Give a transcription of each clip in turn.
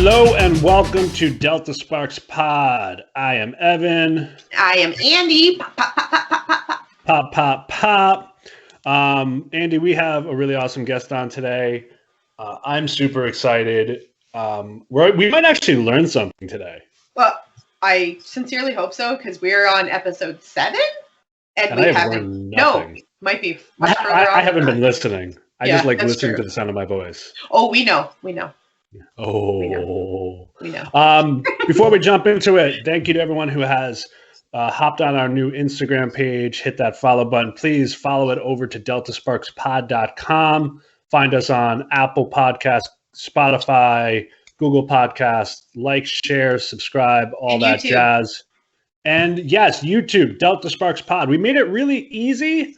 Hello and welcome to Delta Sparks Pod. I am Evan. I am Andy. Pop, pop, pop, pop, pop, pop, pop. Pop, pop, pop. Andy, we have a really awesome guest on today. I'm super excited. We might actually learn something today. Well, I sincerely hope so because we're on episode 7, and we haven't. No, might be. I haven't been listening. I just like listening true. to the sound of my voice. Oh, we know. Oh, we know. Before we jump into it, thank you to everyone who has hopped on our new Instagram page. Hit that follow button. Please follow it over to deltasparkspod.com. Find us on Apple Podcasts, Spotify, Google Podcasts. Like, share, subscribe, all that YouTube. Jazz. And yes, YouTube, Delta Sparks Pod. We made it really easy,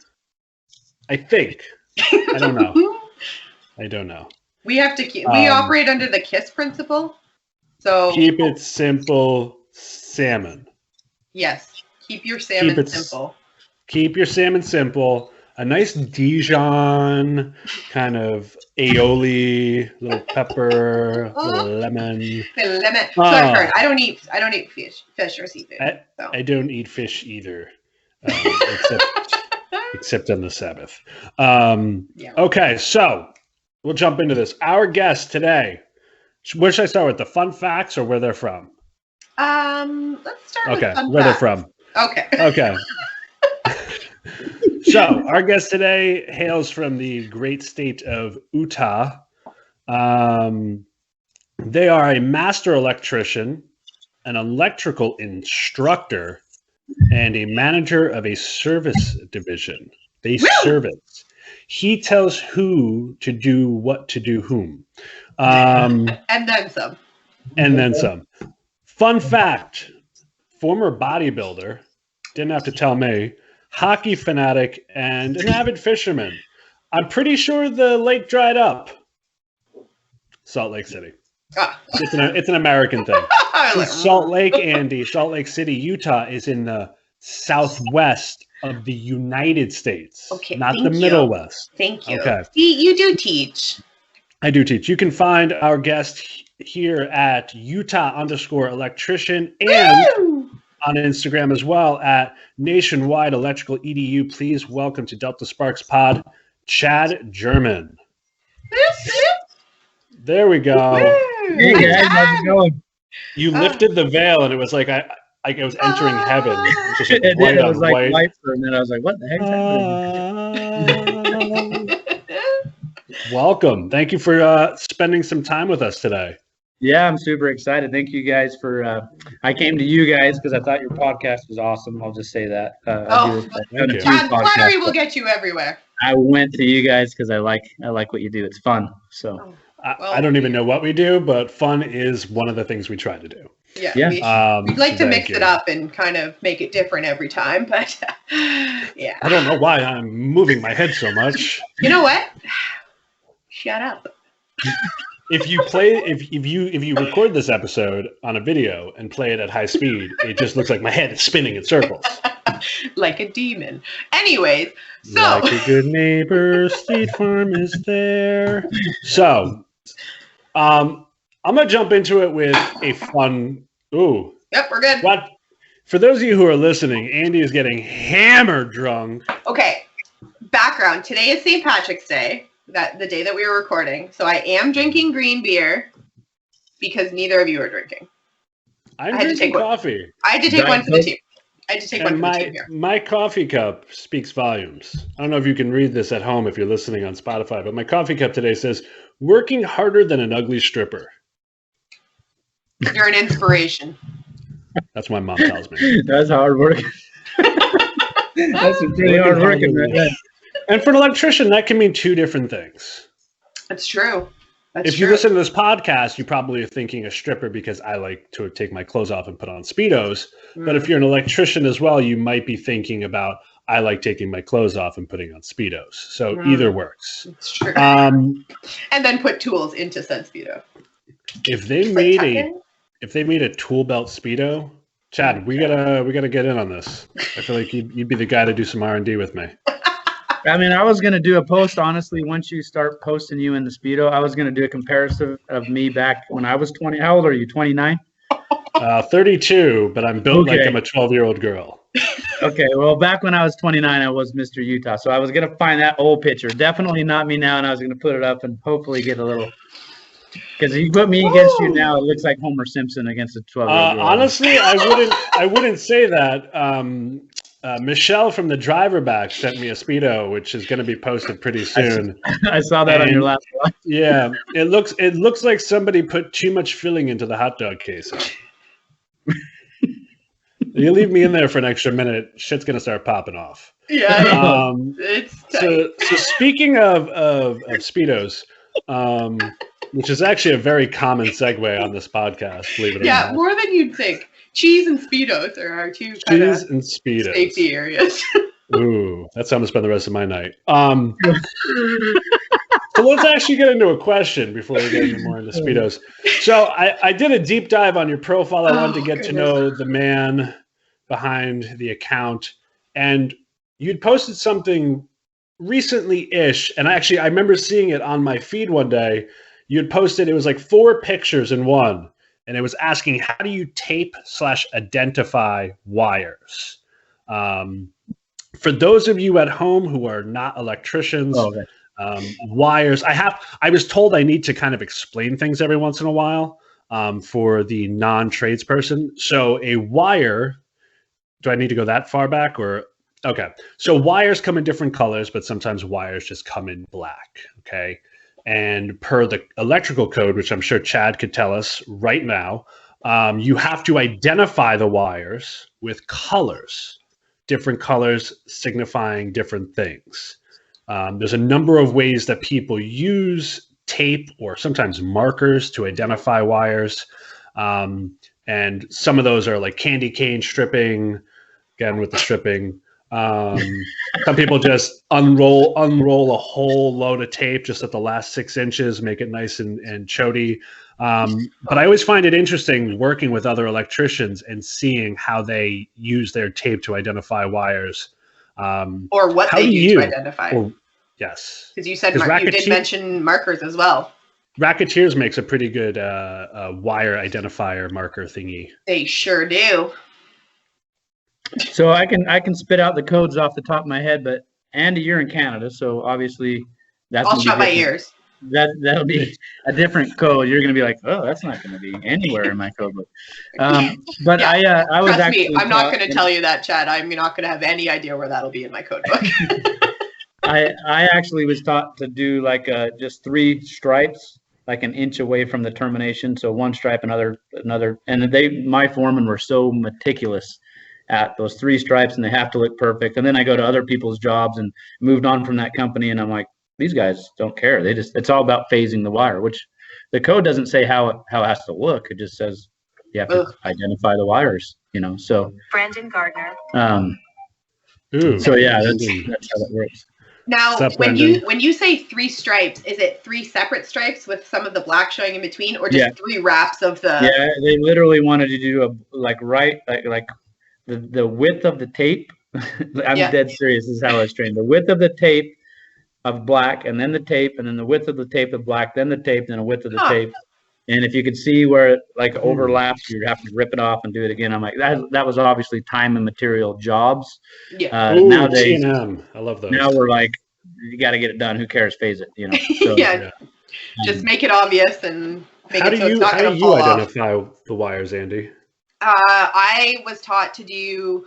I think. I don't know. We have to keep. We operate under the KISS principle. So keep it simple, salmon. Yes, keep your salmon simple. Keep your salmon simple. A nice Dijon kind of aioli, little pepper, little lemon. So I've heard. I don't eat fish or seafood. I don't eat fish either, except on the Sabbath. Okay, so we'll jump into this. Our guest today. Where should I start with? The fun facts or where they're from? Let's start with fun where facts. they're from. Okay. So our guest today hails from the great state of Utah. They are a master electrician, an electrical instructor, and a manager of a service division. They service. He tells who to do what to do whom. And then some. And then some. Fun fact, former bodybuilder, didn't have to tell me, hockey fanatic, and an avid fisherman. I'm pretty sure the lake dried up. Salt Lake City. It's an American thing. Salt Lake City, Utah is in the southwest of the United States, not the Middle West. Thank you. Okay. See, you do teach. I do teach. You can find our guest here at Utah_electrician and on Instagram as well at Nationwide Electrical EDU. Please welcome to Delta Sparks Pod, Chad German. There we go. Hey guys, how's it going? You lifted the veil, and it was like I was entering heaven. Just like it white did. It on was like white. light for a minute. I was like, "What the heck is happening?" Welcome. Thank you for spending some time with us today. Yeah, I'm super excited. Thank you guys for. I came to you guys because I thought your podcast was awesome. I'll just say that. Flattery will get you everywhere. I went to you guys because I like what you do. It's fun. So. I don't even know what we do, but fun is one of the things we try to do. Yeah. We'd like to mix it up and kind of make it different every time, but yeah. I don't know why I'm moving my head so much. You know what? Shut up. If you record this episode on a video and play it at high speed, it just looks like my head is spinning in circles. Like a demon. Anyways, so like a good neighbor, State Farm is there. So, I'm gonna jump into it with a fun. Ooh. Yep, we're good. What? For those of you who are listening, Andy is getting hammered drunk. Okay. Background. Today is St. Patrick's Day. The day that we were recording. So I am drinking green beer because neither of you are drinking. I'm drinking coffee. I had to take one for the team. My coffee cup speaks volumes. I don't know if you can read this at home if you're listening on Spotify, but my coffee cup today says, "Working harder than an ugly stripper." You're an inspiration. That's what my mom tells me. That's hard work. That's really hard working right there. And for an electrician, that can mean two different things. That's true. If you listen to this podcast, you probably are thinking a stripper because I like to take my clothes off and put on speedos. But if you're an electrician as well, you might be thinking about I like taking my clothes off and putting on speedos. So either works. It's true. And then put tools into said speedo. If they made a tool belt speedo, Chad, we gotta get in on this. I feel like you'd be the guy to do some R&D with me. I mean, I was going to do a post, honestly, once you start posting you in the Speedo, I was going to do a comparison of me back when I was 20. How old are you, 29? 32, but I'm built like Okay. I'm a 12-year-old girl. Okay, well, back when I was 29, I was Mr. Utah. So I was going to find that old picture. Definitely not me now, and I was going to put it up and hopefully get a little – because if you put me against you now, it looks like Homer Simpson against a 12-year-old girl. Honestly, I wouldn't say that. Michelle from the Driver Back sent me a Speedo, which is going to be posted pretty soon. I saw that on your last one. Yeah, it looks like somebody put too much filling into the hot dog casing. You leave me in there for an extra minute, shit's going to start popping off. Yeah, it's so speaking of Speedos, which is actually a very common segue on this podcast, believe it or not. Yeah, more than you'd think. Cheese and Speedos are our two kind of safety areas. Ooh, that's how I'm going to spend the rest of my night. So let's actually get into a question before we get into more into Speedos. So I did a deep dive on your profile. I wanted to get to know the man behind the account. And you'd posted something recently-ish. And I remember seeing it on my feed one day. You'd posted, it was like 4 pictures in one. And it was asking, how do you tape/identify wires? For those of you at home who are not electricians, wires, I was told I need to kind of explain things every once in a while for the non-tradesperson. So a wire, do I need to go that far back or? Okay. So wires come in different colors, but sometimes wires just come in black. Okay. And per the electrical code, which I'm sure Chad could tell us right now, you have to identify the wires with colors, different colors signifying different things. There's a number of ways that people use tape or sometimes markers to identify wires. And some of those are like candy cane stripping, again with the stripping. Some people just unroll a whole load of tape just at the last 6 inches, make it nice and chody. But I always find it interesting working with other electricians and seeing how they use their tape to identify wires. Or what they use to identify. Yes. Because you said you did mention markers as well. Racketeers makes a pretty good wire identifier marker thingy. They sure do. So I can spit out the codes off the top of my head, but Andy, you're in Canada, so obviously that's. I'll shut my ears. That'll be a different code. You're going to be like, oh, that's not going to be anywhere in my code book. But yeah. I was Trust me, I'm not going to tell you that, Chad. I'm not going to have any idea where that'll be in my code book. I actually was taught to do like just 3 stripes, like an inch away from the termination. So 1 stripe, another, and my foremen were so meticulous at those 3 stripes, and they have to look perfect. And then I go to other people's jobs and moved on from that company, and I'm like, these guys don't care. It's all about phasing the wire, which the code doesn't say how it has to look. It just says you have to identify the wires, so. Brandon Gardner. So yeah, that's how that works. Now, when you say 3 stripes, is it 3 separate stripes with some of the black showing in between, or just 3 wraps of the? Yeah, they literally wanted to do the width of the tape. I'm dead serious. This is how I was trained. The width of the tape of black, and then the tape, and then the width of the tape of black, then the tape, then the width of the tape. And if you could see where it overlaps, you'd have to rip it off and do it again. I'm like, that was obviously time and material jobs. Yeah. Nowadays, I love those. Now we're like, you got to get it done. Who cares? Phase it. So, yeah. Just make it obvious and make it so it's not going to fall off. How do you identify the wires, Andy? I was taught to do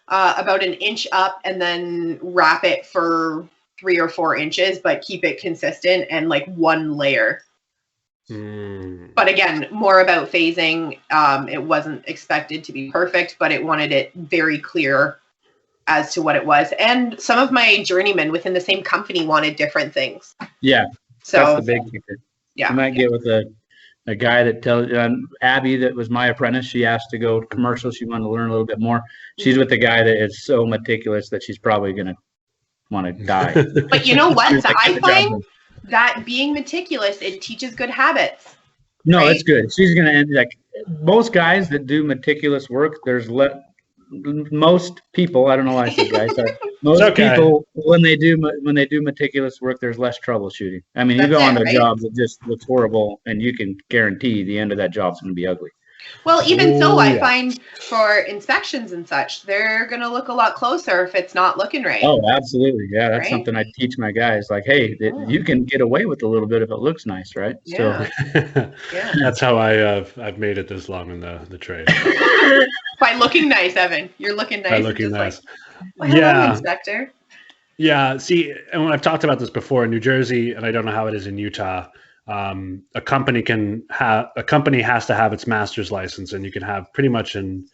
about 1 inch up and then wrap it for 3 or 4 inches, but keep it consistent and like 1 layer. But again, more about phasing. It wasn't expected to be perfect, but it wanted it very clear as to what it was. And some of my journeymen within the same company wanted different things. Yeah, so that's the big kicker. Yeah, you might get with a guy that tells Abby, that was my apprentice. She asked to go commercial. She wanted to learn a little bit more. She's with the guy that is so meticulous that she's probably gonna want to die. But you know what? So I find that being meticulous, it teaches good habits. No, right? It's good. She's gonna end like most guys that do meticulous work. Most people, I don't know why I said guys, Most okay. people, when they do meticulous work, there's less troubleshooting. I mean, you That's go on it, a right? job that just looks horrible, and you can guarantee the end of that job's going to be ugly. Well, even so, Oh, I yeah. find for inspections and such, they're going to look a lot closer if it's not looking right. Oh, absolutely. Yeah, that's Right? something I teach my guys. Like, hey, you can get away with a little bit if it looks nice, right? Yeah. So, Yeah. That's how I've made it this long in the trade. By looking nice, Evan. You're looking nice. By and looking just nice. like, well, hello, Yeah. inspector. Yeah. See, and when I've talked about this before in New Jersey, and I don't know how it is in Utah, a company has to have its master's license, and you can have pretty much an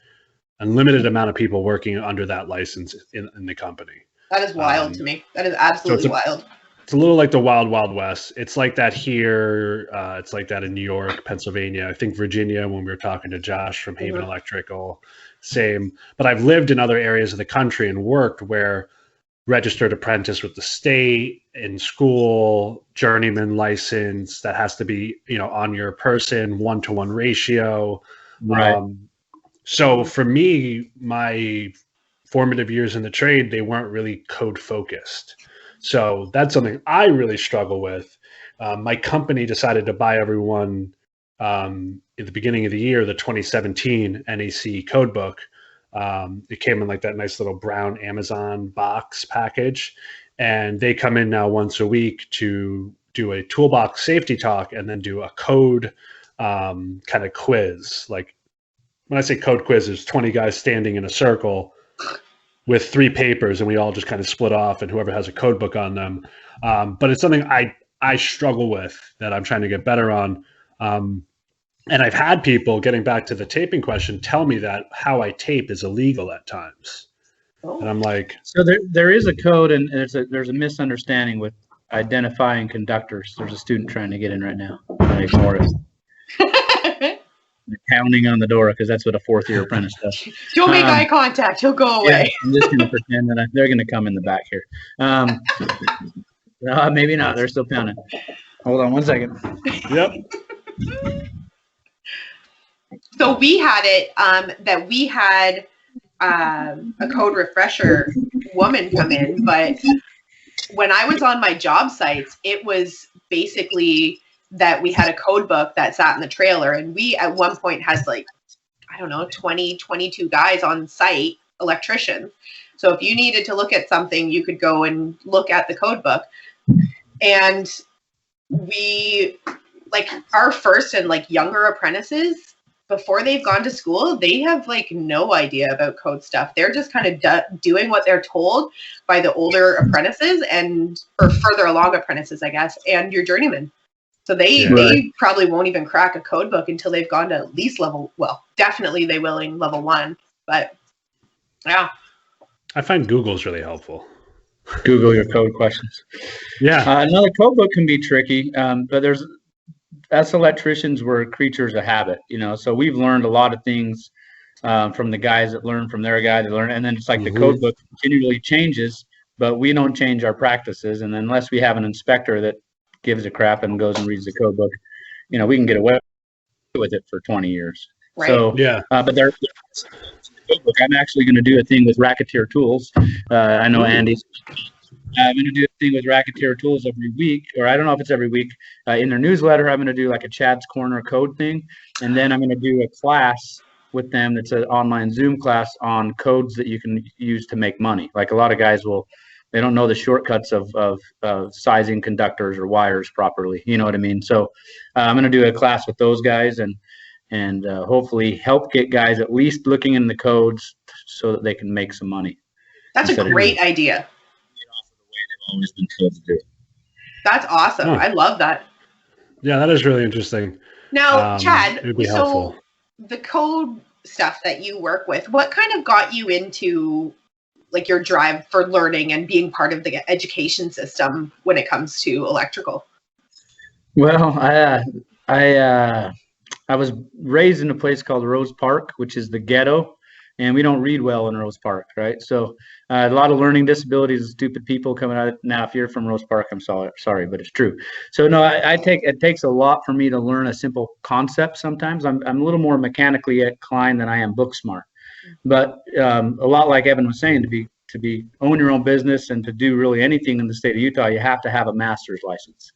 unlimited amount of people working under that license in the company. That is wild to me. That is absolutely wild. It's a little like the wild, wild west. It's like that here. It's like that in New York, Pennsylvania. I think Virginia, when we were talking to Josh from Haven Electrical, same. But I've lived in other areas of the country and worked where registered apprentice with the state, in school, journeyman license, that has to be, on your person, 1-to-1 ratio. right. So for me, my formative years in the trade, they weren't really code focused. So that's something I really struggle with. My company decided to buy everyone at the beginning of the year, the 2017 NEC code book. It came in like that nice little brown Amazon box package. And they come in now once a week to do a toolbox safety talk and then do a code kind of quiz. Like when I say code quiz, there's 20 guys standing in a circle with 3 papers, and we all just kind of split off, and whoever has a code book on them. But it's something I struggle with that I'm trying to get better on. And I've had people, getting back to the taping question, tell me that how I tape is illegal at times. And I'm like, so there is a code, and there's a misunderstanding with identifying conductors. There's a student trying to get in right now. I ignore it. Pounding on the door because that's what a 4th-year apprentice does. Don't make eye contact. He'll go away. Yeah, I'm just going to pretend that they're going to come in the back here. Maybe not. They're still pounding. Hold on one second. Yep. So we had it that we had a code refresher woman come in, but when I was on my job sites, it was basically that we had a code book that sat in the trailer, and we at one point had 20, 22 guys on site, electricians. So if you needed to look at something, you could go and look at the code book. And we, our first and younger apprentices, before they've gone to school, they have no idea about code stuff. They're just kind of doing what they're told by the older apprentices or further along apprentices, I guess, and your journeyman. So they probably won't even crack a code book until they've gone to at least definitely they will in level 1. But yeah. I find Google's really helpful. Google your code questions. Yeah. Another code book can be tricky, but us electricians were creatures of habit, so we've learned a lot of things from the guys that learn from their guy that learn. And then it's like the code book continually changes, but we don't change our practices. And unless we have an inspector that gives a crap and goes and reads the code book, we can get away with it for 20 years. Right. So, but I'm actually going to do a thing with Racketeer Tools. I know Andy's. I'm going to do a thing with Racketeer Tools every week, or I don't know if it's every week. In their newsletter, I'm going to do like a Chad's Corner code thing. And then I'm going to do a class with them that's an online Zoom class on codes that you can use to make money. Like a lot of guys they don't know the shortcuts of sizing conductors or wires properly. You know what I mean? So I'm going to do a class with those guys and hopefully help get guys at least looking in the codes so that they can make some money. That's a great idea. Always been told to do. That's awesome. I love that. Yeah, that is really interesting. Now, Chad, it would be helpful. The code stuff that you work with, what kind of got you into your drive for learning and being part of the education system when it comes to electrical? Well, I was raised in a place called Rose Park, which is the ghetto, and we don't read well in Rose Park, right? So a lot of learning disabilities and stupid people coming out. Now, if you're from Rose Park, I'm sorry, but it's true. So no, it takes a lot for me to learn a simple concept. Sometimes I'm a little more mechanically inclined than I am book smart. But a lot like Evan was saying, own your own business and to do really anything in the state of Utah, you have to have a master's license.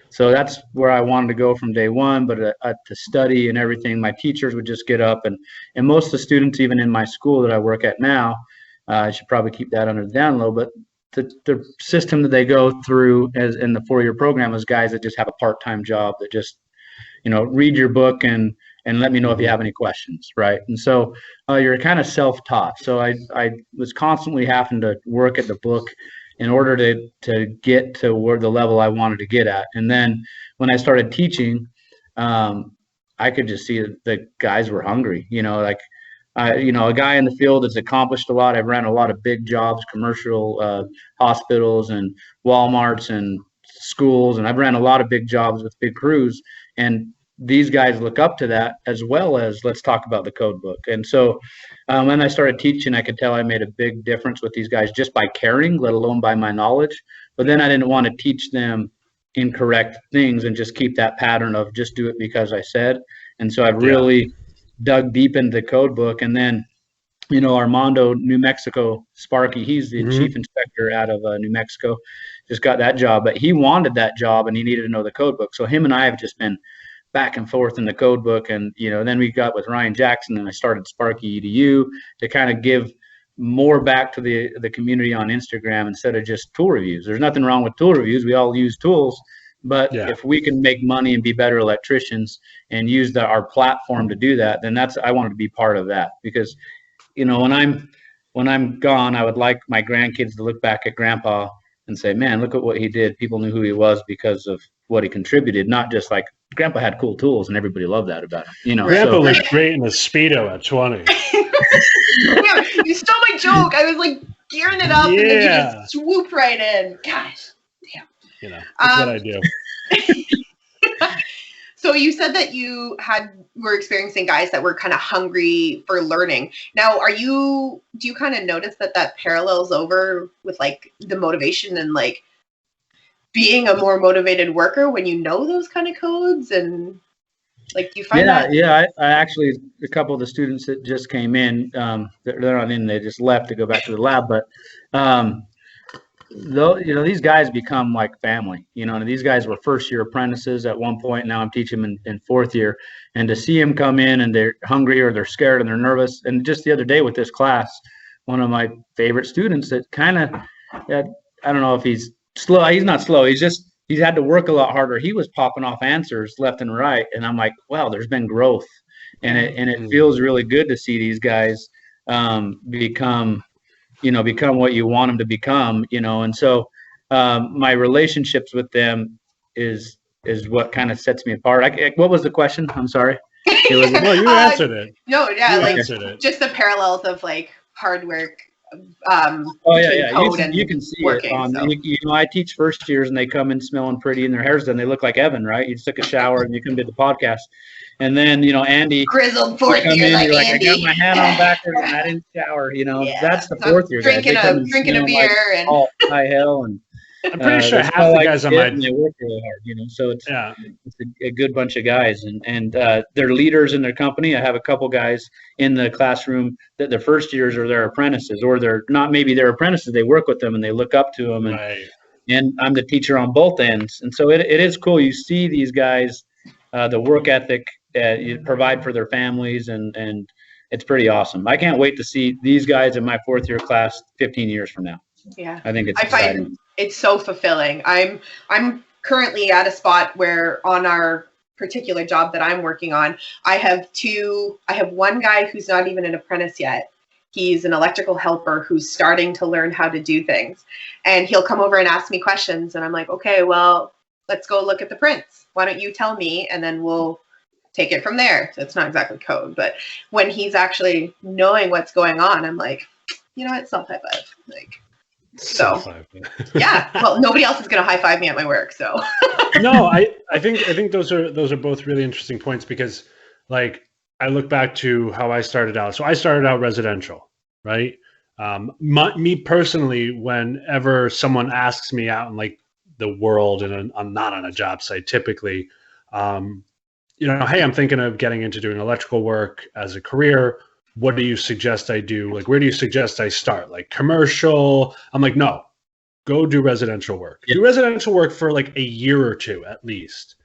So that's where I wanted to go from day one. But to study and everything, my teachers would just get up, and most of the students, even in my school that I work at now, I should probably keep that under the down low. But the system that they go through as in the 4-year program is guys that just have a part-time job that just, read your book and let me know if you have any questions, right? And so you're kind of self-taught. So I was constantly having to work at the book in order to get to where the level I wanted to get at. And then when I started teaching, I could just see that the guys were hungry, a guy in the field that's accomplished a lot. I've ran a lot of big jobs, commercial hospitals and Walmarts and schools. And I've ran a lot of big jobs with big crews. And these guys look up to that, as well as let's talk about the code book. And so when I started teaching, I could tell I made a big difference with these guys just by caring, let alone by my knowledge. But then I didn't want to teach them incorrect things and just keep that pattern of just do it because I said. And so I've really dug deep into the code book. And then, Armando, New Mexico, Sparky, he's the chief inspector out of New Mexico, just got that job. But he wanted that job and he needed to know the code book. So him and I have just been back and forth in the code book. And, then we got with Ryan Jackson and I started Sparky EDU to kind of give more back to the community on Instagram instead of just tool reviews. There's nothing wrong with tool reviews. We all use tools, but if we can make money and be better electricians and use our platform to do that, then I wanted to be part of that. Because, when I'm gone, I would like my grandkids to look back at Grandpa and say, man, look at what he did. People knew who he was because of what he contributed, not just like Grandpa had cool tools and everybody loved that about him. Grandpa was great in a speedo at 20. Yeah, you stole my joke. I was like gearing it up and then you just swooped right in. Gosh, damn. That's what I do. So you said that you were experiencing guys that were kind of hungry for learning. Now, do you kind of notice that parallels over with like the motivation and like being a more motivated worker when you know those kind of codes, and like do you find that? Yeah, I actually, a couple of the students that just came in, they're not in, they just left to go back to the lab, but these guys become like family. These guys were first-year apprentices at one point. Now I'm teaching them in 4th year, and to see them come in and they're hungry or they're scared and they're nervous. And just the other day with this class, one of my favorite students that kind of, I don't know if he's slow. He's not slow. He's had to work a lot harder. He was popping off answers left and right, and I'm like, wow, there's been growth, and it feels really good to see these guys become what you want them to become, and so my relationships with them is what kind of sets me apart. What was the question? I'm sorry. Well, you answered it. No, yeah, just the parallels of like hard work. You can see it. I teach first years and they come in smelling pretty and their hair's done. They look like Evan, right? You just took a shower and you come to the podcast. And then, Andy, grizzled 4th year, like Andy. I got my hat on backwards and I didn't shower. That's the 4th year. Drinking a beer like and all high hell, and I'm pretty sure half the guys on my they work really hard. So it's a good bunch of guys, and they're leaders in their company. I have a couple guys in the classroom that their first years are their apprentices, or they're not. Maybe they're apprentices. They work with them and they look up to them, and I'm the teacher on both ends. And so it is cool. You see these guys, the work ethic. You provide for their families, and it's pretty awesome. I can't wait to see these guys in my 4th year class 15 years from now. Yeah, I think it's exciting. Find it's so fulfilling. I'm currently at a spot where on our particular job that I'm working on, I have one guy who's not even an apprentice yet. He's an electrical helper who's starting to learn how to do things, and he'll come over and ask me questions, and I'm like, okay, well, let's go look at the prints. Why don't you tell me, and then we'll take it from there. So it's not exactly code, but when he's actually knowing what's going on, I'm like, it's self-high five. Like, so yeah. Well, nobody else is going to high five me at my work. So no, I think those are both really interesting points, because like I look back to how I started out. So I started out residential, right? Me personally, whenever someone asks me out in like the world and I'm not on a job site typically, hey, I'm thinking of getting into doing electrical work as a career. what do you suggest I do? Like, where do you suggest I start? Like commercial? I'm like, no, go do residential work. Yeah. Do residential work for like a year or two at least,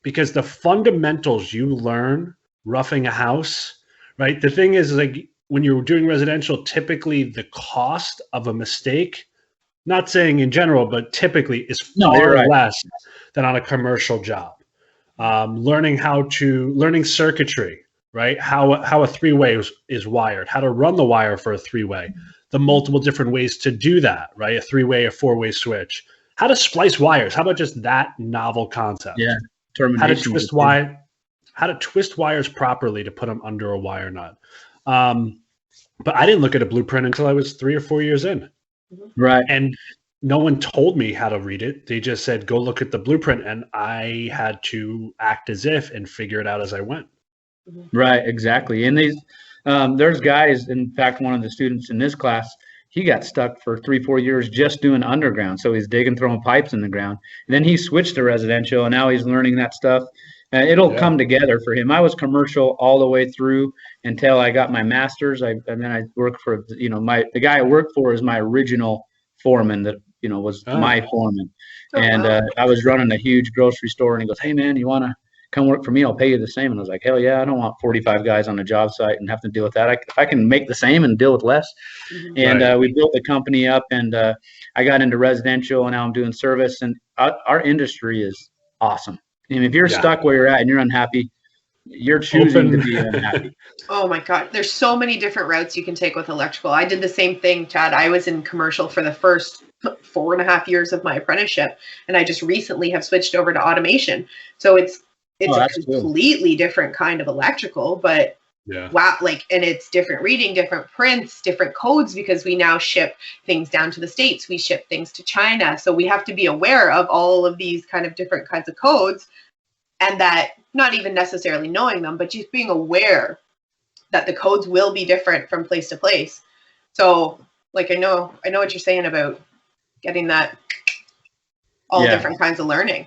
because the fundamentals you learn roughing a house, right? The thing is like when you're doing residential, typically the cost of a mistake, not saying in general, but typically is far less than on a commercial job. Learning circuitry, right? How a three-way is wired, how to run the wire for a three-way, the multiple different ways to do that, right? A three-way, a four-way switch, how to splice wires. How about just that novel concept? Yeah. How to twist wires properly to put them under a wire nut. But I didn't look at a blueprint until I was 3 or 4 years in. Right. And no one told me how to read it. They just said, go look at the blueprint. And I had to act as if and figure it out as I went. Right, exactly. And there's guys, in fact, one of the students in this class, he got stuck for 3-4 years just doing underground. So he's digging, throwing pipes in the ground. And then he switched to residential, and now he's learning that stuff. It'll come together for him. I was commercial all the way through until I got my master's. And then I worked for, the guy I worked for is my original foreman that, was my foreman. I was running a huge grocery store, and he goes, hey man, you want to come work for me? I'll pay you the same. And I was like, hell yeah, I don't want 45 guys on a job site and have to deal with that. If I can make the same and deal with less. And we built the company up, and I got into residential, and now I'm doing service, and our industry is awesome. And if you're stuck where you're at and you're unhappy, you're choosing to be unhappy. Oh my God. There's so many different routes you can take with electrical. I did the same thing, Chad. I was in commercial for the first 4.5 years of my apprenticeship, and I just recently have switched over to automation. So it's a completely different kind of electrical, but wow, and it's different reading, different prints, different codes, because we now ship things down to the States. We ship things to China. So we have to be aware of all of these kind of different kinds of codes, and that not even necessarily knowing them, but just being aware that the codes will be different from place to place. So I know what you're saying about getting that all different kinds of learning.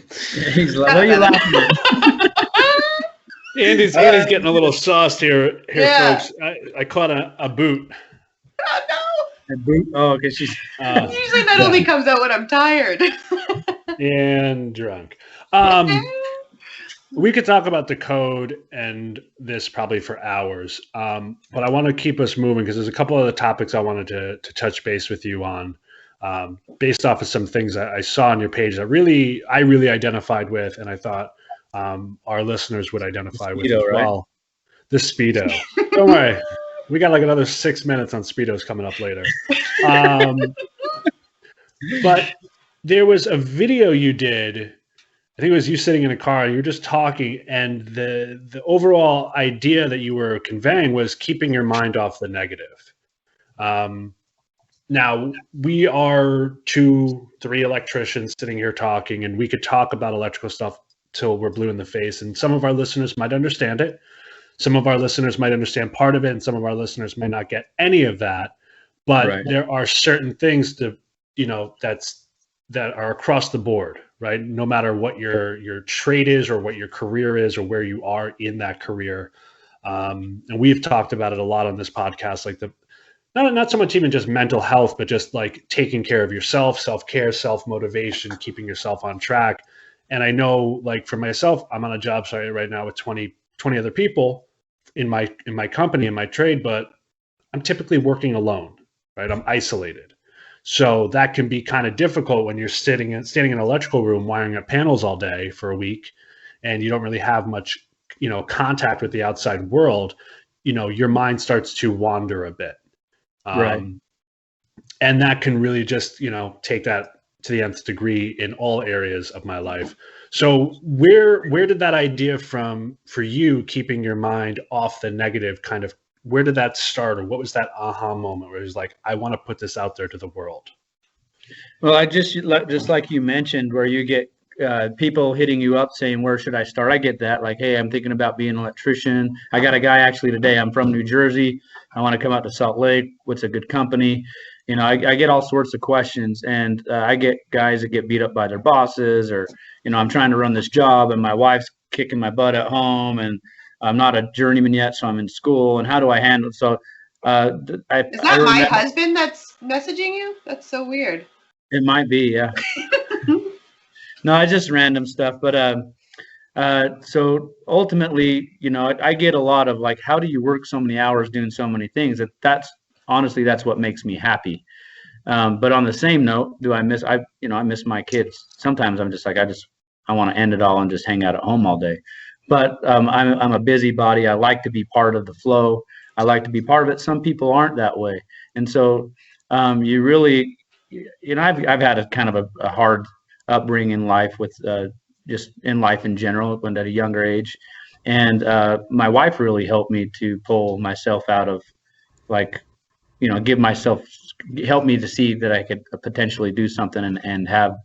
He's like, what are you laughing at? Andy's getting a little sauced here, folks. I caught a boot. Oh no! A boot? Oh, okay. She's usually that only comes out when I'm tired and drunk. We could talk about the code and this probably for hours, but I want to keep us moving because there's a couple other topics I wanted to touch base with you on, based off of some things that I saw on your page that I really identified with, and I thought our listeners would identify with as well. Right? The Speedo. Don't worry. We got like another 6 minutes on Speedos coming up later. But there was a video you did. I think it was you sitting in a car, and you were just talking, and the overall idea that you were conveying was keeping your mind off the negative. Now, we are 2-3 electricians sitting here talking, and we could talk about electrical stuff till we're blue in the face, and some of our listeners might understand it. Some of our listeners might understand part of it, and some of our listeners may not get any of that. But there are certain things that are across the board, right? No matter what your trade is or what your career is or where you are in that career. And we've talked about it a lot on this podcast, like not so much even just mental health, but just like taking care of yourself, self-care, self-motivation, keeping yourself on track. And I know, like for myself, I'm on a job site right now with 20 other people in my company, in my trade, but I'm typically working alone, right? I'm isolated. So that can be kind of difficult when you're standing in an electrical room wiring up panels all day for a week, and you don't really have much, contact with the outside world. Your mind starts to wander a bit. And that can really just, take that to the nth degree in all areas of my life. So where did that idea for you, keeping your mind off the negative, kind of, where did that start, or what was that aha moment where it was like, I want to put this out there to the world? Well, I just like you mentioned, where you get people hitting you up saying, where should I start? I get that. Like, hey, I'm thinking about being an electrician. I got a guy actually today. I'm from New Jersey. I want to come out to Salt Lake. What's a good company? I get all sorts of questions, and I get guys that get beat up by their bosses, or, I'm trying to run this job and my wife's kicking my butt at home, and I'm not a journeyman yet, so I'm in school. And how do I handle? So, is that my husband that's messaging you? That's so weird. It might be, yeah. No, it's just random stuff. But so ultimately, I get a lot of like, how do you work so many hours doing so many things? That's honestly, that's what makes me happy. But on the same note, I miss my kids. Sometimes I'm just like, I want to end it all and just hang out at home all day. But I'm a busybody. I like to be part of the flow. I like to be part of it. Some people aren't that way. And so you really, I've had a kind of a hard upbringing in life with just in life in general, when at a younger age. And my wife really helped me to pull myself out of like, help me to see that I could potentially do something and have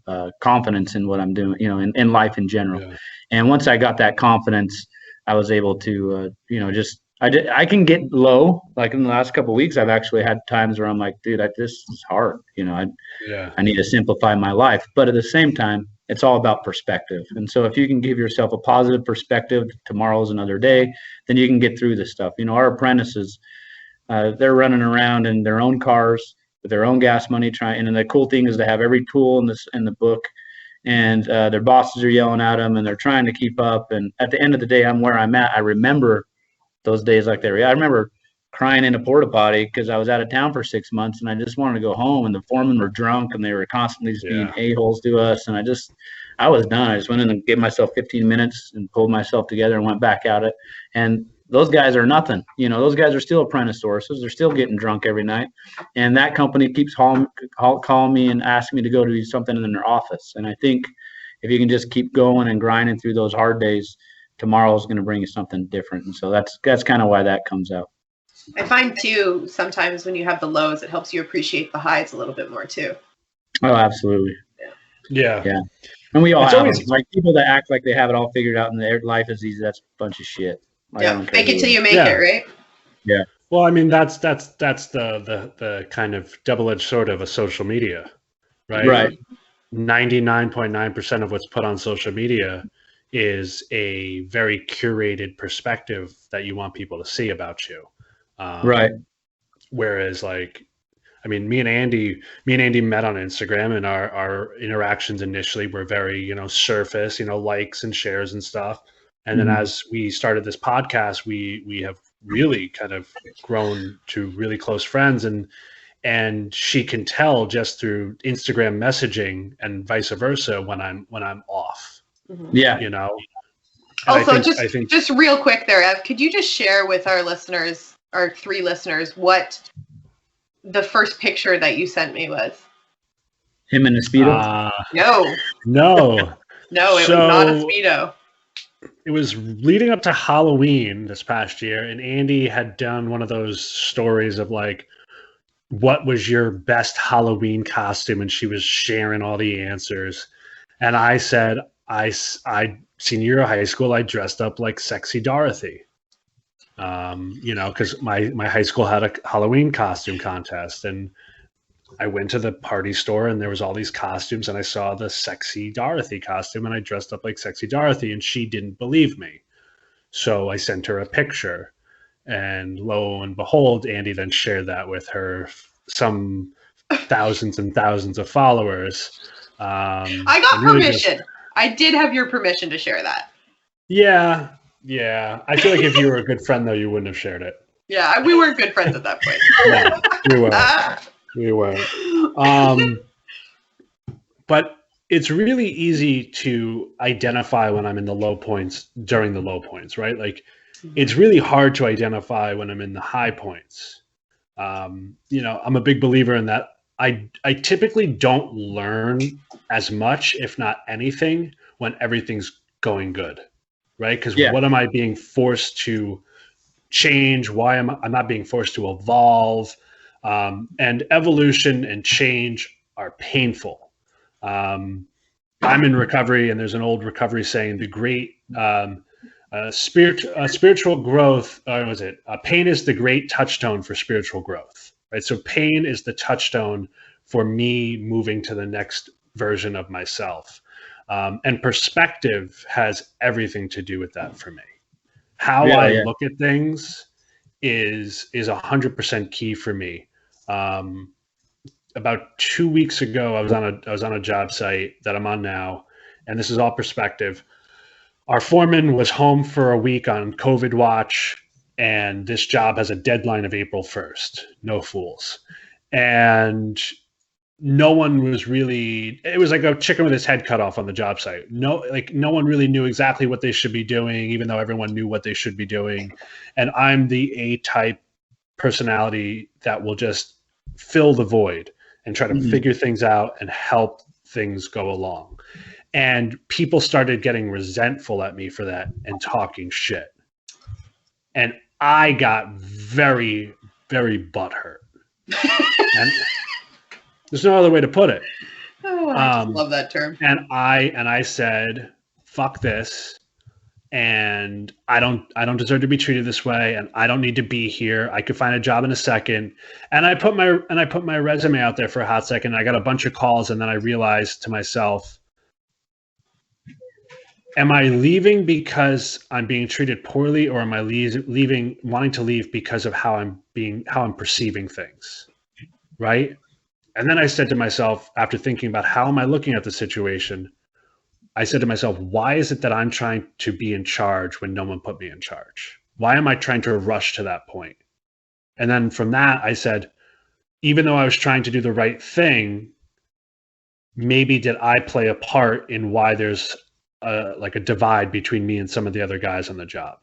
confidence in what I'm doing, in life in general. Yeah. And once I got that confidence, I was able to, I can get low. Like in the last couple of weeks, I've actually had times where I'm like, dude, this is hard. I need to simplify my life. But at the same time, it's all about perspective. And so if you can give yourself a positive perspective, tomorrow's another day, then you can get through this stuff. Our apprentices, they're running around in their own cars with their own gas money and the cool thing is they have every tool in the book, and their bosses are yelling at them and they're trying to keep up. And at the end of the day, I'm where I'm at. I remember those days like they were. I remember crying in a porta potty because I was out of town for 6 months and I just wanted to go home, and the foremen were drunk and they were constantly just being a-holes to us. And I was done. I just went in and gave myself 15 minutes and pulled myself together and went back at it. And those guys are nothing. Those guys are still apprentice sources. They're still getting drunk every night. And that company keeps calling me and asking me to go do something in their office. And I think if you can just keep going and grinding through those hard days, tomorrow's going to bring you something different. And so that's kind of why that comes out. I find too, sometimes when you have the lows, it helps you appreciate the highs a little bit more too. Oh, absolutely. Yeah. And we all have always, like people that act like they have it all figured out and their life is easy. That's a bunch of shit. Fake it till you make it, right? Yeah. Well, I mean, that's the kind of double-edged sword of a social media, right? Right. 99.9% of what's put on social media is a very curated perspective that you want people to see about you. Right. Whereas, like, I mean, me and Andy met on Instagram, and our interactions initially were very, surface, likes and shares and stuff. And then as we started this podcast, we have really kind of grown to really close friends, and she can tell just through Instagram messaging and vice versa when I'm off. Yeah. And also, just real quick there, Ev, could you just share with our listeners, our 3 listeners, what the first picture that you sent me was? Him in a Speedo? No. No, it was not a Speedo. It was leading up to Halloween this past year, and Andy had done one of those stories of like, what was your best Halloween costume? And she was sharing all the answers. And I said, senior year of high school, I dressed up like sexy Dorothy. Because my high school had a Halloween costume contest, and I went to the party store and there was all these costumes, and I saw the sexy Dorothy costume and I dressed up like sexy Dorothy, and she didn't believe me. So I sent her a picture, and lo and behold, Andy then shared that with her some thousands and thousands of followers. I got permission. I did have your permission to share that. Yeah. I feel like if you were a good friend though, you wouldn't have shared it. Yeah, we weren't good friends at that point. No, we were. But it's really easy to identify when I'm in the low points during the low points, right? Like, it's really hard to identify when I'm in the high points. I'm a big believer in that. I typically don't learn as much, if not anything, when everything's going good, right? Because what am I being forced to change? Why am I not being forced to evolve? And evolution and change are painful. I'm in recovery, and there's an old recovery saying, the great spiritual growth, pain is the great touchstone for spiritual growth, right? So pain is the touchstone for me moving to the next version of myself. And perspective has everything to do with that for me. How I look at things is 100% key for me. About 2 weeks ago, I was on a job site that I'm on now, and this is all perspective. Our foreman was home for a week on COVID watch, and this job has a deadline of April 1st. No fools. And no one was really, it was like a chicken with his head cut off on the job site. No one really knew exactly what they should be doing, even though everyone knew what they should be doing. And I'm the A-type personality that will just fill the void and try to figure things out and help things go along. And people started getting resentful at me for that and talking shit. And I got very, very butthurt. And there's no other way to put it. Oh, I love that term. And I said, fuck this. And I don't deserve to be treated this way, and I don't need to be here. I could find a job in a second. And I put my resume out there for a hot second. I got a bunch of calls, and then I realized to myself, am I leaving because I'm being treated poorly, or am I wanting to leave because of how I'm perceiving things? Right? And then I said to myself, after thinking about how am I looking at the situation, I said to myself, why is it that I'm trying to be in charge when no one put me in charge? Why am I trying to rush to that point? And then from that, I said, even though I was trying to do the right thing, maybe did I play a part in why there's like a divide between me and some of the other guys on the job?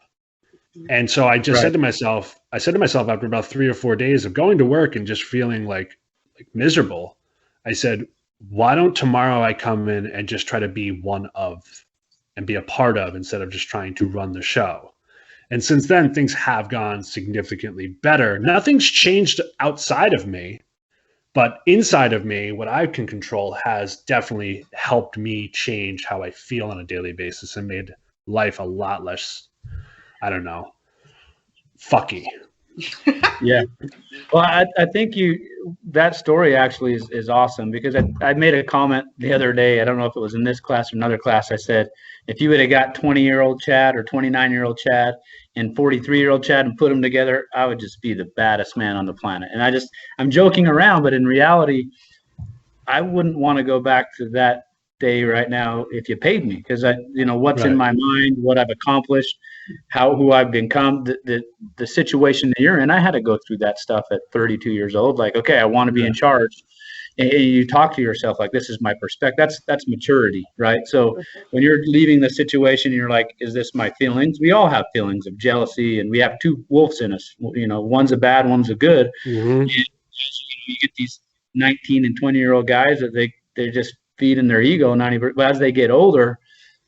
And so I just said to myself after about 3 or 4 days of going to work and just feeling like miserable, I said, why don't tomorrow I come in and just try to be one of and be a part of instead of just trying to run the show? And since then, things have gone significantly better. Nothing's changed outside of me, but inside of me, what I can control has definitely helped me change how I feel on a daily basis and made life a lot less, I don't know, fucky. Yeah. Well, I think that story actually is awesome, because I made a comment the other day. I don't know if it was in this class or another class. I said, if you would have got 20-year-old Chad or 29-year-old Chad and 43-year-old Chad and put them together, I would just be the baddest man on the planet. And I'm joking around, but in reality, I wouldn't want to go back to that day right now if you paid me, because what's in my mind, what I've accomplished, who I've become, the situation that you're in. I had to go through that stuff at 32 years old. Like, okay, I want to be in charge. And you talk to yourself like, this is my perspective. That's maturity, right? So when you're leaving the situation, you're like, is this my feelings? We all have feelings of jealousy, and we have two wolves in us. One's a bad, one's a good. Mm-hmm. And you get these 19 and 20-year-old guys that they're just feeding their ego. But as they get older,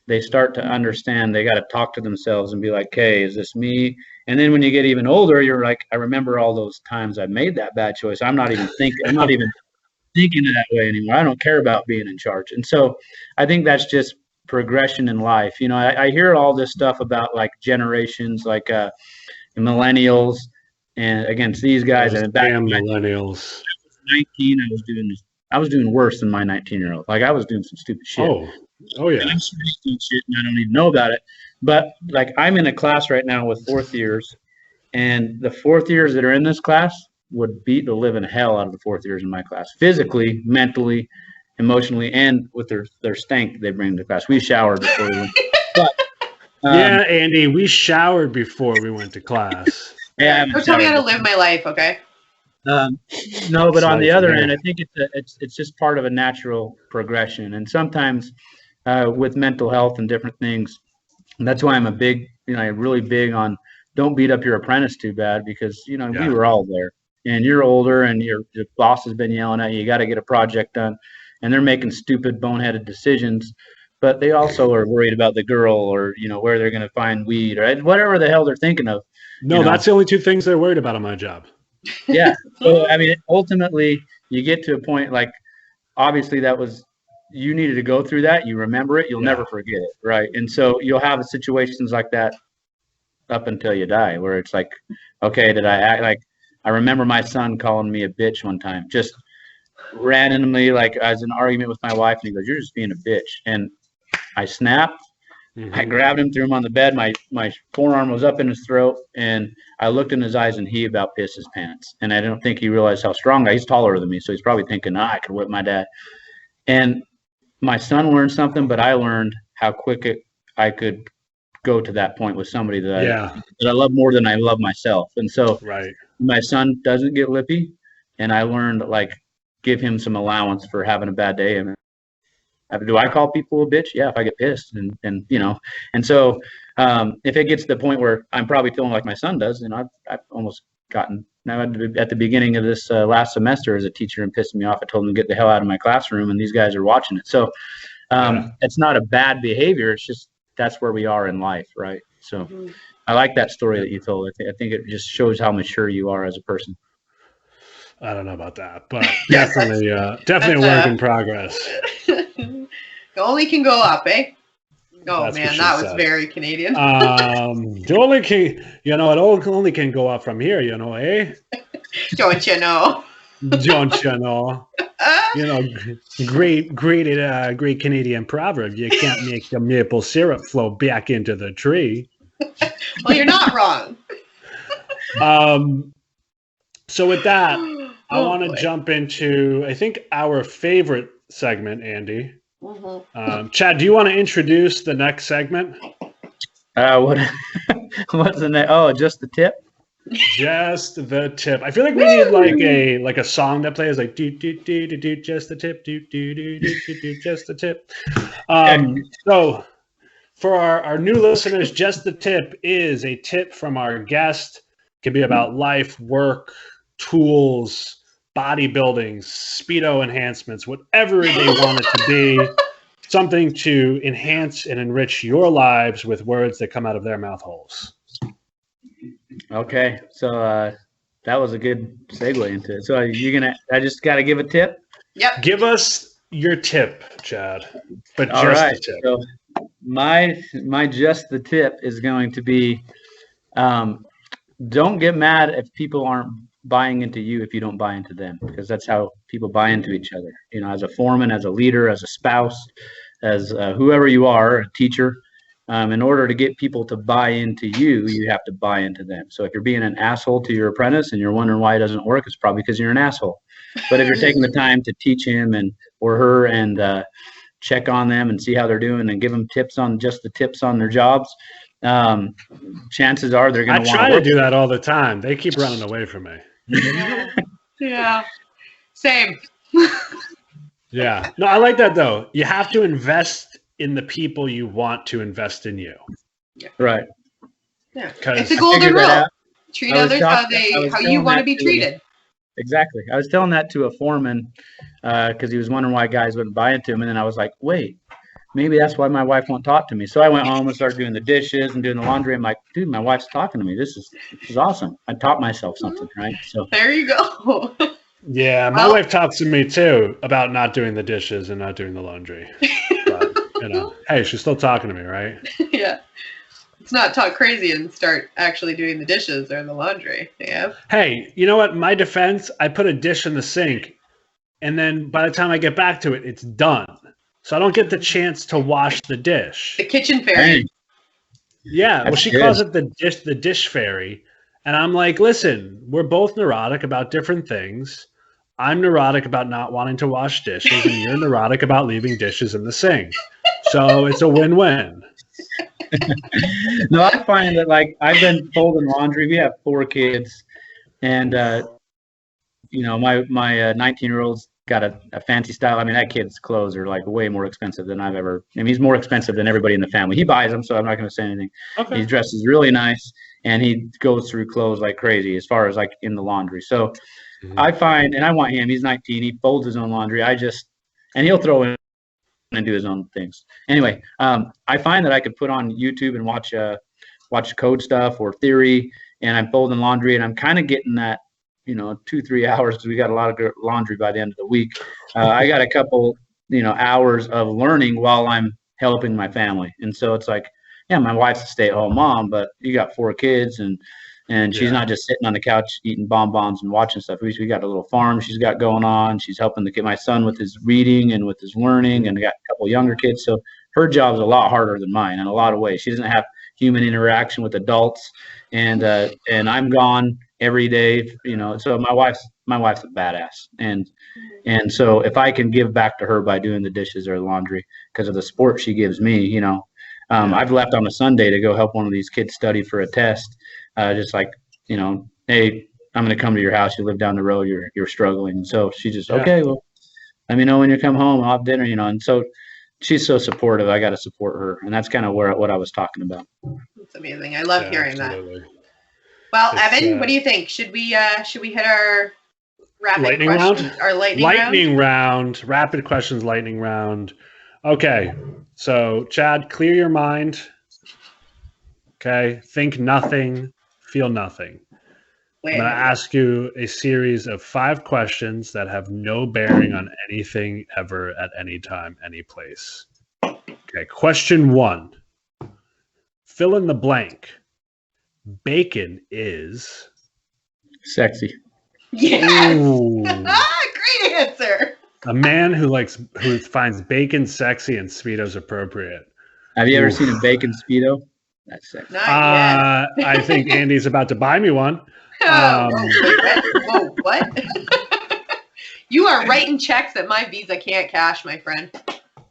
they start to understand they got to talk to themselves and be like, hey, is this me? And then when you get even older, you're like, I remember all those times I made that bad choice. I'm not even thinking that way anymore. I don't care about being in charge. And so I think that's just progression in life. I hear all this stuff about like generations, like millennials, and against these guys. And back damn millennials. 19, I was doing worse than my 19-year-old. Like, I was doing some stupid shit. Oh yeah. And I'm doing shit and I don't even know about it. But like, I'm in a class right now with fourth years, and the fourth years that are in this class would beat the living hell out of the fourth years in my class, physically, mentally, emotionally, and with their stank they bring to class. We showered before we went. But, yeah, Andy, we showered before we went to class. Yeah, don't tell me how to live my life, okay? No, but on the other end, I think it's just part of a natural progression. And sometimes with mental health and different things, and that's why I'm really big on don't beat up your apprentice too bad, because we were all there. And you're older, and your boss has been yelling at you. You got to get a project done, and they're making stupid, boneheaded decisions. But they also are worried about the girl, or where they're going to find weed, or whatever the hell they're thinking of. No, that's the only two things they're worried about on my job. Yeah. So I mean, ultimately, you get to a point like, obviously, you needed to go through that. You remember it. You'll never forget it, right? And so you'll have situations like that up until you die, where it's like, okay, did I act like? I remember my son calling me a bitch one time, just randomly, like as an argument with my wife, and he goes, "You're just being a bitch," and I snapped. I grabbed him, threw him on the bed. My forearm was up in his throat, and I looked in his eyes, and he about pissed his pants. And I don't think he realized how strong. He's taller than me, so he's probably thinking, I could whip my dad. And my son learned something, but I learned how quick I could go to that point with somebody that I love more than I love myself. And so my son doesn't get lippy, and I learned, like, give him some allowance for having a bad day. And do I call people a bitch? Yeah, if I get pissed, and you know, and so if it gets to the point where I'm probably feeling like my son does, and I've almost gotten now at the beginning of this last semester as a teacher and pissing me off. I told him to get the hell out of my classroom, and these guys are watching it. So it's not a bad behavior. It's just that's where we are in life, right? So I like that story that you told. I think it just shows how mature you are as a person. I don't know about that, but definitely a work in progress. The only can go up, eh? Oh, That's man, that was very Canadian. The only can, it only can go up from here, eh? Don't you know? Don't you know? Great Canadian proverb. You can't make the maple syrup flow back into the tree. Well, you're not wrong. So with that, I want to jump into, I think, our favorite segment, Andy. Chad, do you want to introduce the next segment? What's the next? Oh, just the tip. Just the tip. I feel like we need like a song that plays like do do do do do just the tip do do do do do do just the tip. So for our new listeners, just the tip is a tip from our guest. It can be about life, work, tools, bodybuilding, speedo enhancements, whatever they want it to be. Something to enhance and enrich your lives with words that come out of their mouth holes. Okay, so that was a good segue into it. So I just got to give a tip? Yep. Give us your tip, Chad. But all just right, the tip. So my just the tip is going to be, don't get mad if people aren't buying into you if you don't buy into them, because that's how people buy into each other. As a foreman, as a leader, as a spouse, as whoever you are, a teacher. In order to get people to buy into you, you have to buy into them. So if you're being an asshole to your apprentice and you're wondering why it doesn't work, it's probably because you're an asshole. But if you're taking the time to teach him or her and check on them and see how they're doing and give them tips on their jobs, chances are they're going to want to. I try to do that all the time. They keep running away from me. Yeah. Same. Yeah. No, I like that though. You have to invest in the people you want to invest in you. Yeah. Right. Yeah. It's a golden rule. Treat others how you want to be treated. Exactly. I was telling that to a foreman because he was wondering why guys wouldn't buy into him, and then I was like, wait, maybe that's why my wife won't talk to me. So I went home and started doing the dishes and doing the laundry. I'm like, dude, my wife's talking to me. This is awesome. I taught myself something, right? So there you go. Yeah, my wife talks to me too about not doing the dishes and not doing the laundry. But, hey, she's still talking to me, right? Yeah. Let's not talk crazy and start actually doing the dishes or the laundry. Yeah. Hey, you know what? My defense, I put a dish in the sink, and then by the time I get back to it, it's done. So I don't get the chance to wash the dish. The kitchen fairy. Yeah, well, she calls it the dish fairy. And I'm like, listen, we're both neurotic about different things. I'm neurotic about not wanting to wash dishes, and you're neurotic about leaving dishes in the sink. So it's a win-win. No, I find that, like, I've been folding laundry. We have 4 kids, and my 19-year-old's got a fancy style. I mean, that kid's clothes are like way more expensive than I've ever. I mean, he's more expensive than everybody in the family. He buys them, so I'm not going to say anything. Okay. He dresses really nice, and he goes through clothes like crazy as far as like in the laundry. So I find, and I want him. He's 19. He folds his own laundry. And he'll throw in and do his own things. Anyway, I find that I could put on YouTube and watch code stuff or theory, and I'm folding laundry, and I'm kind of getting that, 2-3 hours, because we got a lot of laundry by the end of the week. I got a couple, hours of learning while I'm helping my family. And so it's like, yeah, my wife's a stay-at-home mom, but you got 4 kids, and she's not just sitting on the couch eating bonbons and watching stuff. We got a little farm she's got going on. She's helping to get my son with his reading and with his learning, and I got a couple younger kids. So her job's a lot harder than mine in a lot of ways. She doesn't have human interaction with adults, and I'm gone every day, so my wife's a badass, and so if I can give back to her by doing the dishes or the laundry because of the support she gives me, I've left on a Sunday to go help one of these kids study for a test, just like, hey, I'm going to come to your house, you live down the road, you're struggling. So she just, okay, well, let me know when you come home, I'll have dinner, and so she's so supportive. I got to support her, and that's kind of what I was talking about. That's amazing. I love hearing absolutely. that. Well, Evan, what do you think? Should we hit our lightning round? Our lightning round. Rapid questions, lightning round. Okay. So, Chad, clear your mind. Okay. Think nothing. Feel nothing. I'm going to ask you a series of 5 questions that have no bearing on anything ever at any time, any place. Okay. Question 1. Fill in the blank. Bacon is sexy. Yes. Great answer. A man who finds bacon sexy and speedos appropriate. Have you ever seen a bacon speedo? That's sexy. I think Andy's about to buy me one. Whoa, what? You are writing checks that my Visa can't cash, my friend.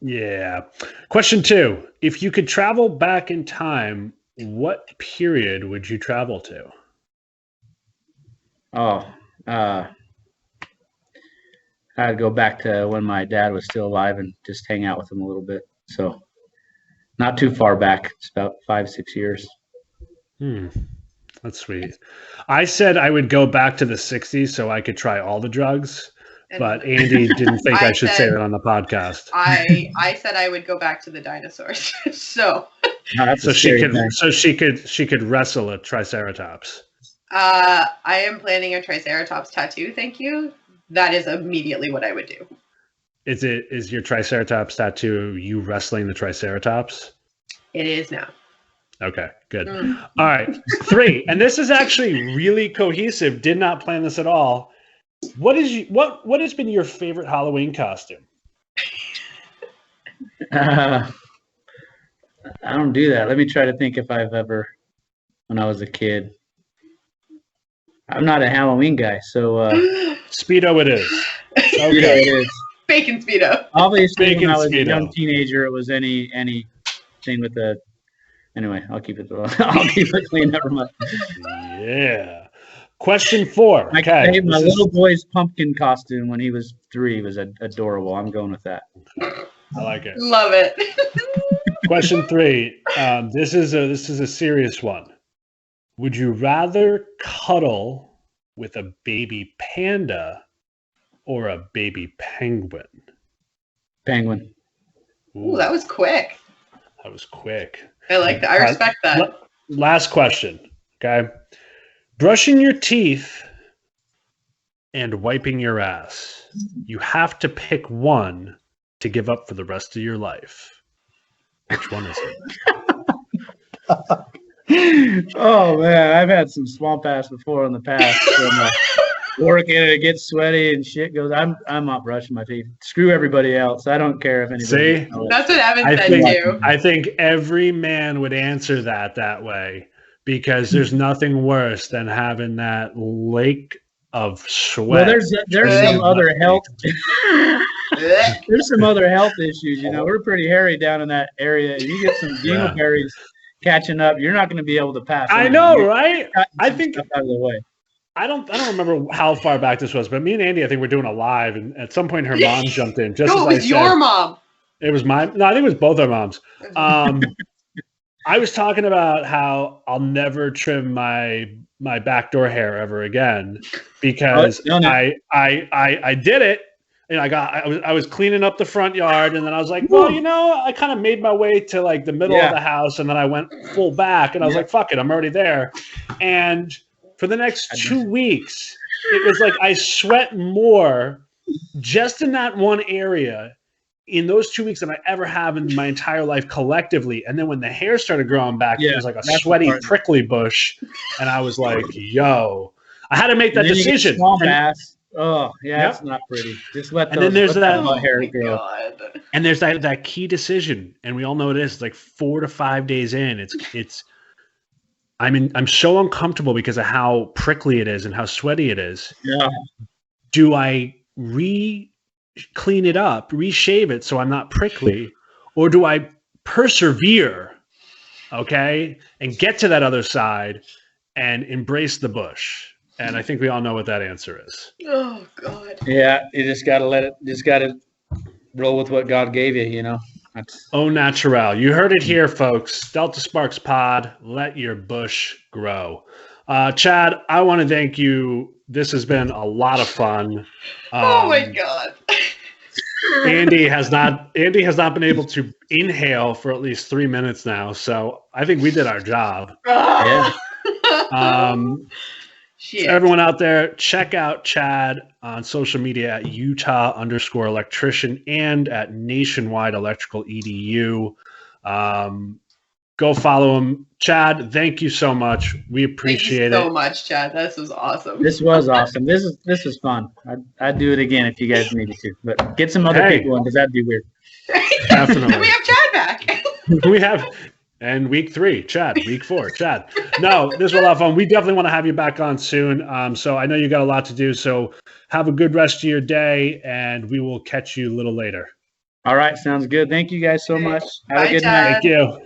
Yeah. Question 2. If you could travel back in time, what period would you travel to? I'd go back to when my dad was still alive and just hang out with him a little bit. So not too far back. It's about 5-6 years. That's sweet. I said I would go back to the 60s so I could try all the drugs, but Andy didn't think I should say that on the podcast. I said I would go back to the dinosaurs. So she could wrestle a triceratops. I am planning a triceratops tattoo, thank you. That is immediately what I would do. Is your triceratops tattoo you wrestling the triceratops? It is now. Okay, good. All right. 3, and this is actually really cohesive. Did not plan this at all. What has been your favorite Halloween costume? I don't do that. Let me try to think if I've ever, when I was a kid. I'm not a Halloween guy, so Speedo it is. Okay. Speedo it is. Bacon Speedo. Obviously, when I was a young teenager, it was anything with the. Anyway, I'll keep it clean. Never mind. Yeah. Question 4. Okay. My little boy's pumpkin costume when he was 3 was adorable. I'm going with that. I like it. Love it. Question 3. This is a serious one. Would you rather cuddle with a baby panda or a baby penguin? Penguin. Ooh, that was quick. That was quick. I like that. I respect that. Last question. Okay. Brushing your teeth and wiping your ass. You have to pick one to give up for the rest of your life. Which one is it? Oh man, I've had some swamp ass before in the past. Working and it gets sweaty and shit goes. I'm not brushing my teeth. Screw everybody else. I don't care if anybody. See, that's what Evan said too. I think every man would answer that way because there's nothing worse than having that lake of sweat. Well, there's some other health. There's some other health issues. We're pretty hairy down in that area. You get some dingleberries catching up. You're not going to be able to pass. I know, right? I think out of the way. I don't remember how far back this was, but me and Andy, I think we're doing a live, and at some point her mom jumped in. Just no, it was your mom. It was mine. No, I think it was both our moms. I was talking about how I'll never trim my backdoor hair ever again because I did it. And I was cleaning up the front yard, and then I was like, well, I kind of made my way to like the middle of the house, and then I went full back, and I was like, fuck it, I'm already there. And for the next 2 weeks, it was like I sweat more just in that one area in those 2 weeks than I ever have in my entire life collectively. And then when the hair started growing back, it was like a sweaty, prickly bush. And I was like, yo, I had to make that decision. Oh, yeah, Yep. it's not pretty. Just let And then there's that- butt hair my grow. God. And there's that key decision, and we all know it is like 4 to 5 days in. I'm so uncomfortable because of how prickly it is and how sweaty it is. Yeah. Do I clean it up, reshave it so I'm not prickly, or do I persevere, okay, and get to that other side and embrace the bush? And I think we all know what that answer is. Oh God. Yeah, you just gotta roll with what God gave you, you know. That's Au naturel. You heard it here, folks. Delta Sparks Pod. Let your bush grow. Chad, I want to thank you. This has been a lot of fun. Oh my God. Andy has not been able to inhale for at least 3 minutes now, so I think we did our job. yeah. Shit. Everyone out there, check out Chad on social media at Utah_electrician and at Nationwide Electrical EDU. Go follow him. Chad, thank you so much. We appreciate Thank you so it. much, Chad. This was awesome. This was awesome. This is fun. I'd do it again if you guys needed to. But get some other Hey. people in because that'd be weird. Definitely. We have Chad back. We have, and week 3, Chad. Week 4, Chad. No, this was a lot of fun. We definitely want to have you back on soon. So I know you got a lot to do. So have a good rest of your day, and we will catch you a little later. All right, sounds good. Thank you guys so much. Have Bye, a good Chad. night. Thank you.